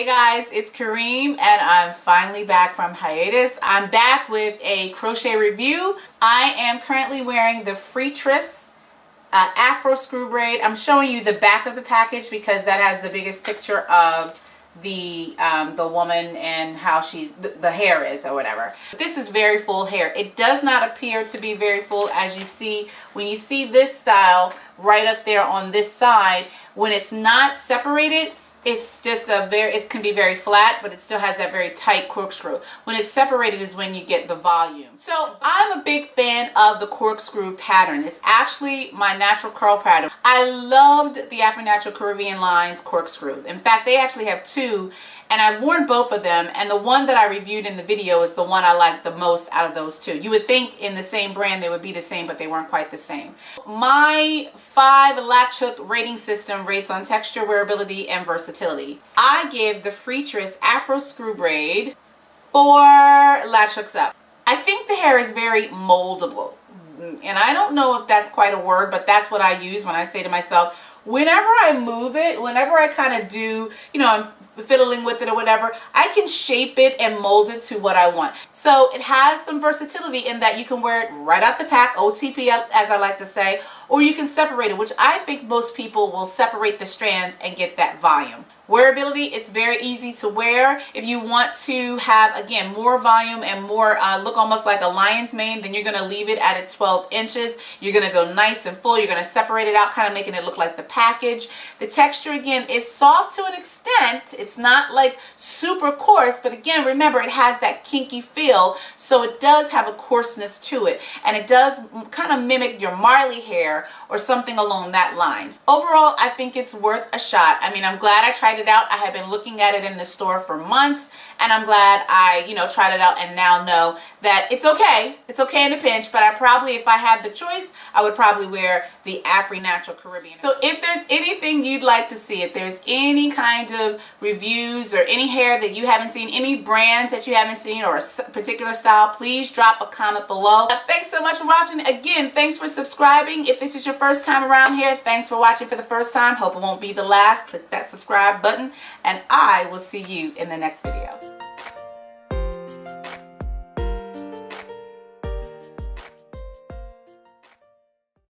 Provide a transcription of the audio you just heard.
guys, it's Kareem and I'm finally back from hiatus. I'm back with a crochet review. I am currently wearing the Freetress Afro Screw Braid. I'm showing you the back of the package because that has the biggest picture of the woman and how the hair is or whatever. This is very full hair. It does not appear to be very full, as you see when you see this style right up there on this side. When it's not separated, it's just it can be very flat, but it still has that very tight corkscrew. When it's separated is when you get the volume. So I'm a big fan of the corkscrew pattern. It's actually my natural curl pattern. I loved the Afro Natural Caribbean Lines corkscrew. In fact, they actually have two, and I've worn both of them, and the one that I reviewed in the video is the one I like the most out of those two. You would think in the same brand they would be the same, but they weren't quite the same. My 5 latch hook rating system rates on texture, wearability, and versatility. I give the Freetress Afro Screw Braid 4 latch hooks up. I think the hair is very moldable, and I don't know if that's quite a word, but that's what I use when I say to myself, whenever I move it, whenever I kind of do, you know, I'm fiddling with it or whatever, I can shape it and mold it to what I want. So it has some versatility in that you can wear it right out the pack, OTP as I like to say, or you can separate it, which I think most people will separate the strands and get that volume. Wearability, it's very easy to wear. If you want to have, again, more volume and more look almost like a lion's mane, then you're going to leave it at its 12 inches. You're going to go nice and full. You're going to separate it out, kind of making it look like the package. The texture, again, is soft to an extent. It's not like super coarse, but again, remember, it has that kinky feel, so it does have a coarseness to it, and it does kind of mimic your Marley hair or something along that line. Overall, I think it's worth a shot. I mean, I'm glad I tried it out. I have been looking at it in the store for months, and I'm glad I, tried it out and now know that it's okay. It's okay in a pinch, but I probably, if I had the choice, I would probably wear the Afro Natural Caribbean. So if there's anything you'd like to see, if there's any kind of reviews or any hair that you haven't seen, any brands that you haven't seen or a particular style, please drop a comment below. Thanks so much for watching. Again, thanks for subscribing. If this is your first time around here, thanks for watching for the first time. Hope it won't be the last. Click that subscribe button, and I will see you in the next video.